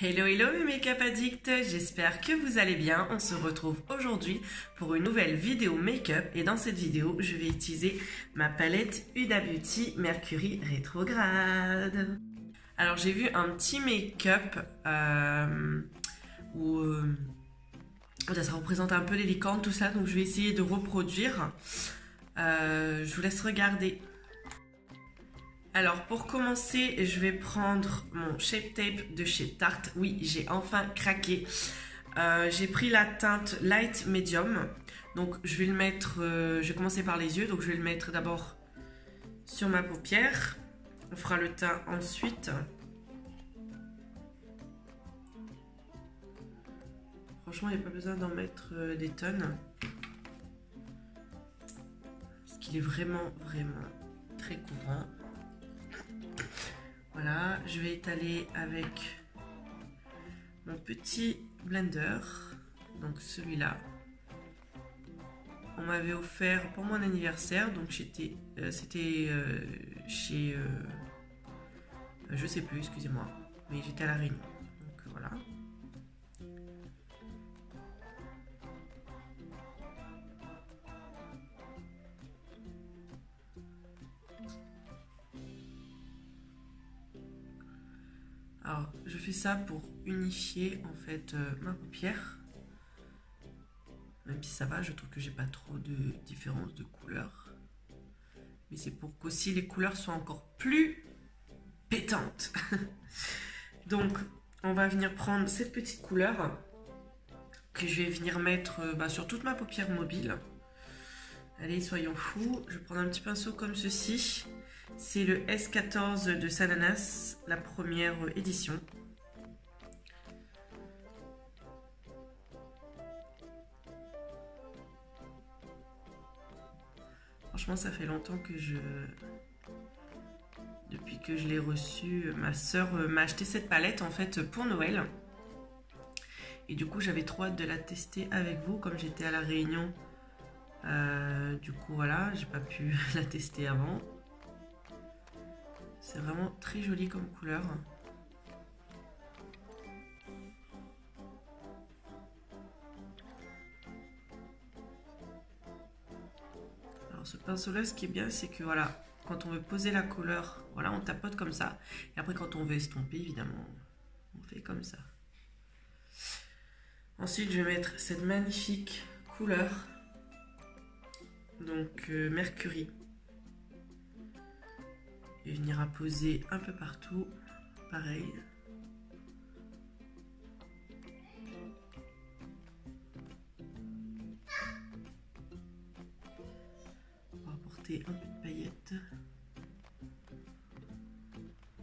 Hello hello mes make-up addicts, j'espère que vous allez bien. On se retrouve aujourd'hui pour une nouvelle vidéo make-up et dans cette vidéo je vais utiliser ma palette Huda Beauty Mercury Rétrograde. Alors j'ai vu un petit make-up où ça représente un peu les licornes tout ça, donc je vais essayer de reproduire. Je vous laisse regarder. Alors pour commencer, je vais prendre mon Shape Tape de chez Tarte. Oui, j'ai enfin craqué. J'ai pris la teinte Light Medium. Donc je vais le mettre, je vais commencer par les yeux. Donc je vais le mettre d'abord sur ma paupière. On fera le teint ensuite. Franchement, il n'y a pas besoin d'en mettre des tonnes. Parce qu'il est vraiment très couvrant. Voilà, je vais étaler avec mon petit blender, donc celui-là. On m'avait offert pour mon anniversaire, donc c'était chez, je sais plus, excusez-moi, mais j'étais à La Réunion, donc voilà. Alors, je fais ça pour unifier en fait ma paupière. Même si ça va, je trouve que j'ai pas trop de différence de couleur. Mais c'est pour qu'aussi les couleurs soient encore plus pétantes. Donc, on va venir prendre cette petite couleur que je vais venir mettre sur toute ma paupière mobile. Allez, soyons fous. Je vais prendre un petit pinceau comme ceci. C'est le S14 de Sananas, la première édition. Franchement, ça fait longtemps que depuis que je l'ai reçu, ma soeur m'a acheté cette palette en fait pour Noël. Et du coup, j'avais trop hâte de la tester avec vous, comme j'étais à La Réunion. Du coup, voilà, j'ai pas pu la tester avant. C'est vraiment très joli comme couleur. Alors ce pinceau-là, ce qui est bien, c'est que voilà, quand on veut poser la couleur, voilà, on tapote comme ça. Et après, quand on veut estomper, évidemment, on fait comme ça. Ensuite, je vais mettre cette magnifique couleur, donc Mercury. Et venir apposer un peu partout, pareil. On va apporter un peu de paillettes.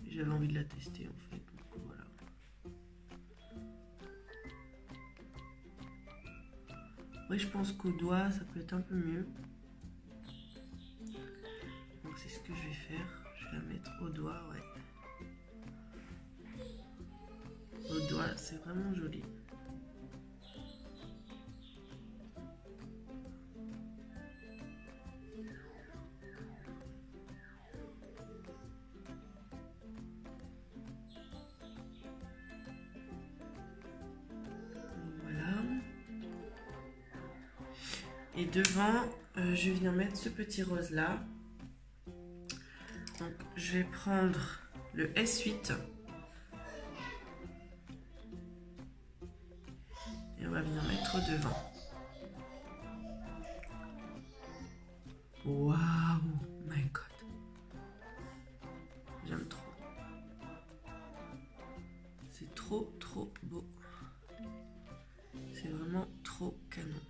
J'avais envie de la tester en fait, donc voilà. Après je pense qu'au doigt ça peut être un peu mieux. Donc c'est ce que je vais faire. Je vais la mettre au doigt, ouais. Au doigt, c'est vraiment joli. Voilà. Et devant, je viens mettre ce petit rose là. Donc, je vais prendre le S8 et on va venir mettre devant. Waouh, my god, j'aime trop. C'est trop beau. C'est vraiment trop canon.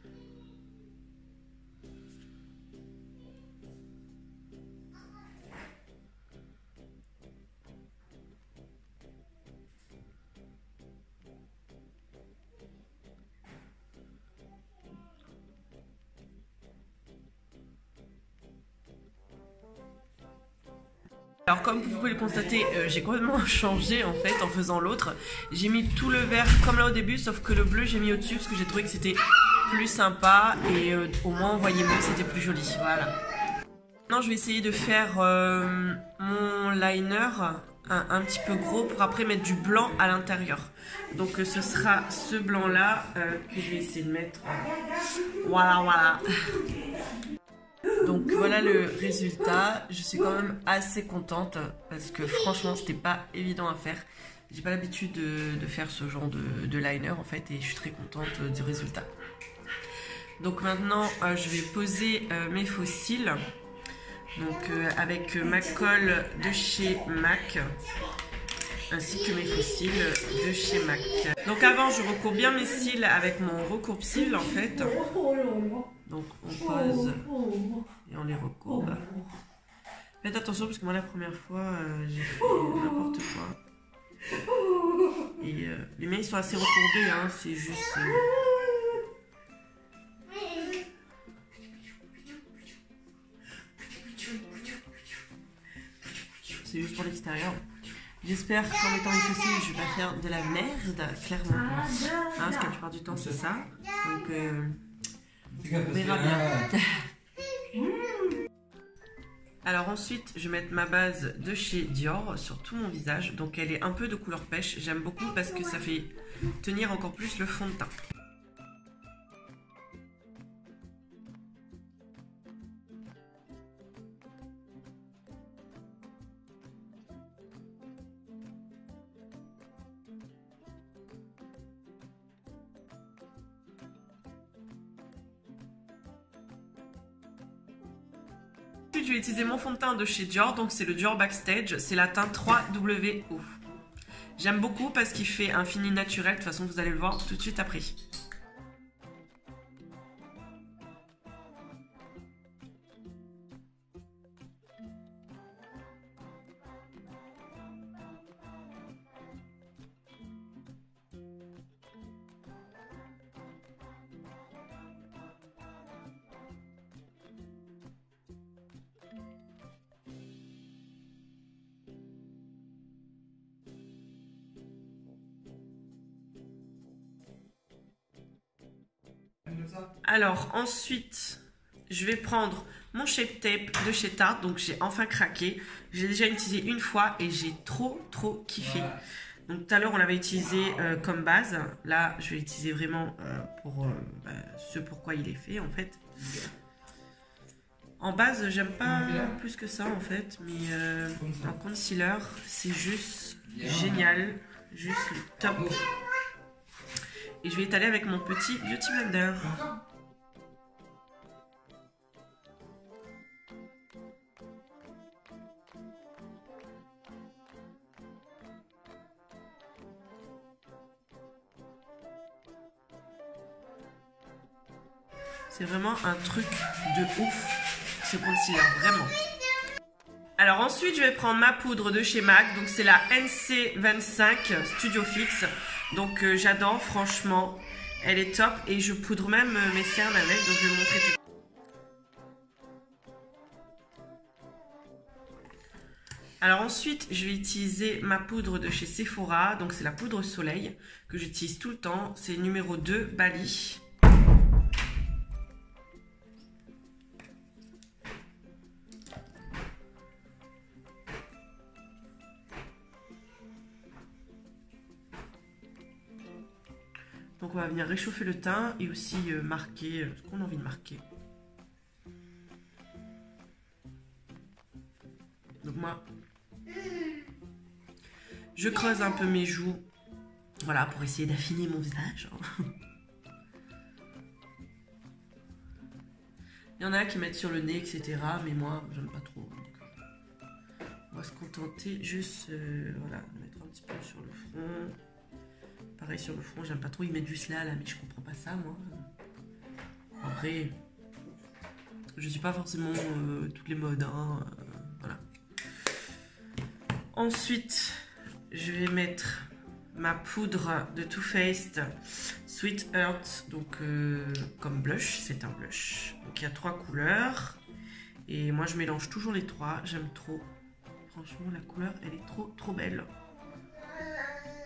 Alors comme vous pouvez le constater, j'ai complètement changé en fait en faisant l'autre. J'ai mis tout le vert comme là au début, sauf que le bleu j'ai mis au-dessus parce que j'ai trouvé que c'était plus sympa et au moins on voyait mieux, c'était plus joli. Voilà. Maintenant je vais essayer de faire mon liner un petit peu gros pour après mettre du blanc à l'intérieur. Donc ce sera ce blanc là que je vais essayer de mettre. Voilà, voilà. Donc voilà le résultat. Je suis quand même assez contente parce que franchement c'était pas évident à faire. J'ai pas l'habitude de faire ce genre de liner en fait et je suis très contente du résultat. Donc maintenant je vais poser mes faux cils. Donc avec ma colle de chez MAC ainsi que mes faux cils de chez MAC. Donc avant je recourbe bien mes cils avec mon recourbe-cils en fait. Donc on pose et on les recourbe. Faites attention parce que moi la première fois j'ai fait n'importe quoi. Et les miens ils sont assez recourbés, hein, c'est juste... C'est juste pour l'extérieur. J'espère qu'en mettant les faux cils, je vais pas faire de la merde, clairement. Hein, parce que la plupart du temps, c'est ça. Donc, on verra bien. Alors ensuite, je vais mettre ma base de chez Dior sur tout mon visage. Donc, elle est un peu de couleur pêche. J'aime beaucoup parce que ça fait tenir encore plus le fond de teint. Ensuite, je vais utiliser mon fond de teint de chez Dior, donc c'est le Dior Backstage, c'est la teinte 3WO. J'aime beaucoup parce qu'il fait un fini naturel, de toute façon vous allez le voir tout de suite après. Alors ensuite, je vais prendre mon Shape Tape de chez Tarte. Donc j'ai enfin craqué. J'ai déjà utilisé une fois et j'ai trop kiffé. Donc tout à l'heure on l'avait utilisé comme base. Là je vais l'utiliser vraiment pour ce pourquoi il est fait en fait. En base j'aime pas plus que ça en fait. Mais en concealer c'est juste génial. Juste le top. Et je vais étaler avec mon petit Beauty Blender. C'est vraiment un truc de ouf, ce concealer, vraiment. Alors ensuite, je vais prendre ma poudre de chez MAC. Donc c'est la NC25 Studio Fix. Donc j'adore, franchement. Elle est top. Et je poudre même mes cernes avec. Donc je vais vous montrer tout. Alors ensuite, je vais utiliser ma poudre de chez Sephora. Donc c'est la poudre soleil que j'utilise tout le temps. C'est numéro 2 Bali. Donc on va venir réchauffer le teint et aussi marquer ce qu'on a envie de marquer. Donc moi, je creuse un peu mes joues, voilà, pour essayer d'affiner mon visage. Il y en a qui mettent sur le nez, etc. Mais moi, j'aime pas trop. Donc, on va se contenter juste, voilà, de mettre un petit peu sur le front. Pareil sur le front, j'aime pas trop, ils mettent juste là, mais je comprends pas ça, moi. Après, je suis pas forcément toutes les modes, hein, voilà. Ensuite, je vais mettre ma poudre de Too Faced Sweet Earth, donc comme blush, c'est un blush. Donc il y a 3 couleurs, et moi je mélange toujours les 3, j'aime trop. Franchement, la couleur, elle est trop belle.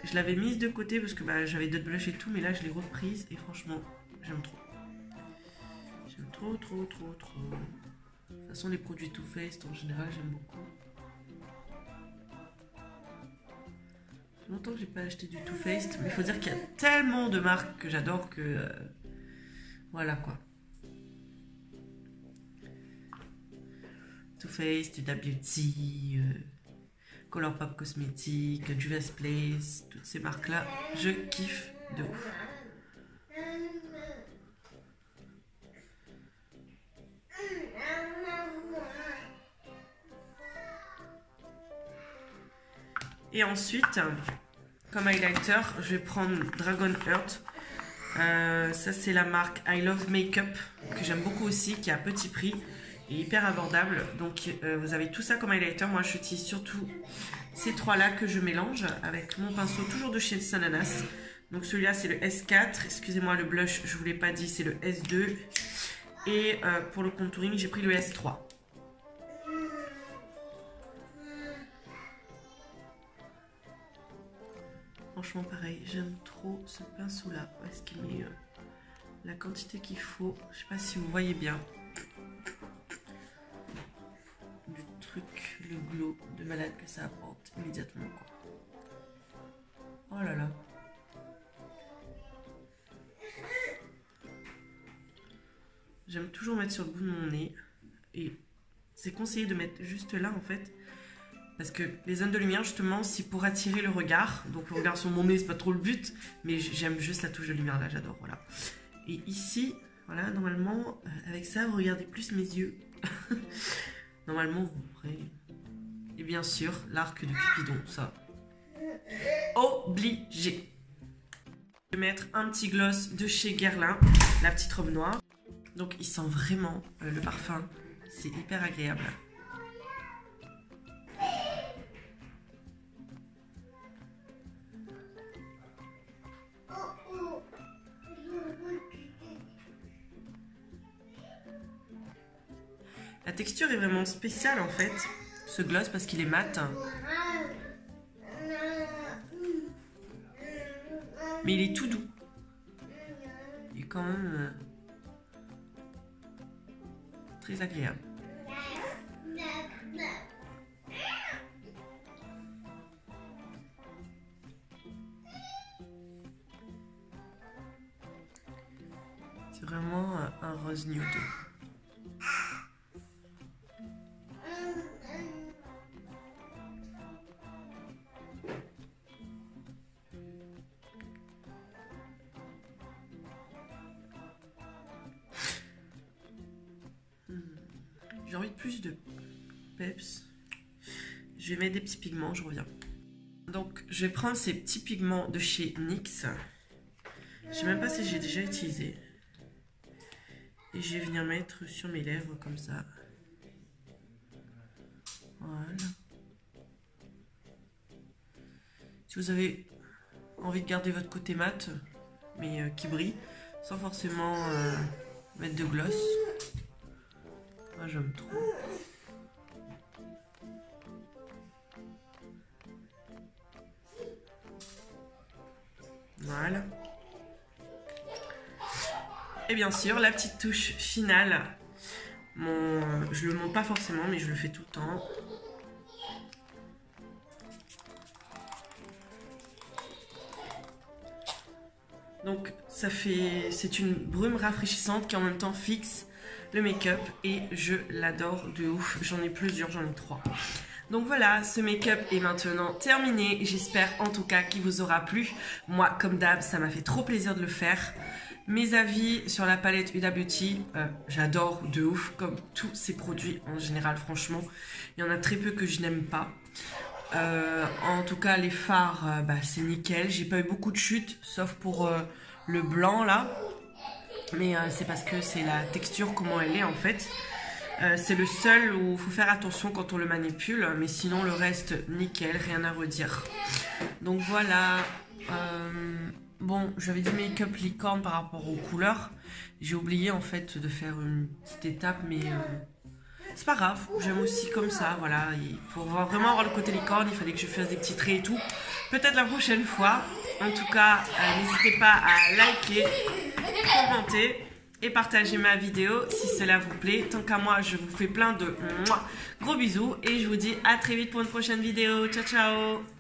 Je l'avais mise de côté parce que j'avais d'autres blushs et tout, mais là je l'ai reprise et franchement, j'aime trop. J'aime trop. De toute façon, les produits Too Faced en général, j'aime beaucoup. longtemps que j'ai pas acheté du Too Faced, mais il faut dire qu'il y a tellement de marques que j'adore que voilà quoi. Too Faced, Huda Beauty, Colourpop Cosmetics, Juvia's Place, toutes ces marques là, je kiffe de ouf. Et ensuite, comme highlighter, je vais prendre Dragon Heart. Ça, c'est la marque I Love Makeup, que j'aime beaucoup aussi, qui est à petit prix et hyper abordable. Donc, vous avez tout ça comme highlighter. Moi, j'utilise surtout ces trois-là que je mélange avec mon pinceau, toujours de chez Sananas. Donc, celui-là, c'est le S4. Excusez-moi, le blush, je ne vous l'ai pas dit, c'est le S2. Et pour le contouring, j'ai pris le S3. Franchement, pareil, j'aime trop ce pinceau-là parce qu'il met la quantité qu'il faut. Je sais pas si vous voyez bien. Du truc, le glow de malade que ça apporte immédiatement, quoi. Oh là là. J'aime toujours mettre sur le bout de mon nez. Et c'est conseillé de mettre juste là, en fait. Parce que les zones de lumière, justement, c'est pour attirer le regard. Donc le regard sur mon nez, c'est pas trop le but. Mais j'aime juste la touche de lumière là, j'adore, voilà. Et ici, voilà, normalement, avec ça, vous regardez plus mes yeux. Normalement, vous pourrez... Et bien sûr, l'arc de Cupidon, ça. Obligé. Je vais mettre un petit gloss de chez Guerlain, la petite robe noire. Donc il sent vraiment le parfum. C'est hyper agréable. La texture est vraiment spéciale en fait, ce gloss, parce qu'il est mat. Mais il est tout doux. Il est quand même très agréable. C'est vraiment un rose nude. J'ai envie de plus de peps. Je vais mettre des petits pigments, je reviens. Donc, je vais prendre ces petits pigments de chez NYX. Je sais même pas si j'ai déjà utilisé. Et je vais venir mettre sur mes lèvres comme ça. Voilà. Si vous avez envie de garder votre côté mat, mais qui brille, sans forcément mettre de gloss. Moi j'aime trop. Voilà. Et bien sûr, la petite touche finale. Je le monte pas forcément, mais je le fais tout le temps. Donc c'est une brume rafraîchissante qui en même temps fixe le make-up et je l'adore de ouf. J'en ai plusieurs, j'en ai 3. Donc voilà, ce make-up est maintenant terminé. J'espère en tout cas qu'il vous aura plu. Moi, comme d'hab, ça m'a fait trop plaisir de le faire. Mes avis sur la palette Huda Beauty, j'adore de ouf, comme tous ces produits en général, franchement. Il y en a très peu que je n'aime pas. En tout cas, les fards, c'est nickel. J'ai pas eu beaucoup de chutes, sauf pour le blanc là. Mais c'est parce que c'est la texture, comment elle est en fait. C'est le seul où il faut faire attention quand on le manipule. Mais sinon, le reste, nickel, rien à redire. Donc voilà. Bon, j'avais dit make-up licorne par rapport aux couleurs. J'ai oublié en fait de faire une petite étape, mais c'est pas grave. J'aime aussi comme ça, voilà. Et pour vraiment avoir le côté licorne, il fallait que je fasse des petits traits et tout. Peut-être la prochaine fois. En tout cas, n'hésitez pas à liker, commenter et partager ma vidéo si cela vous plaît. Tant qu'à moi, je vous fais plein de gros bisous et je vous dis à très vite pour une prochaine vidéo. Ciao, ciao!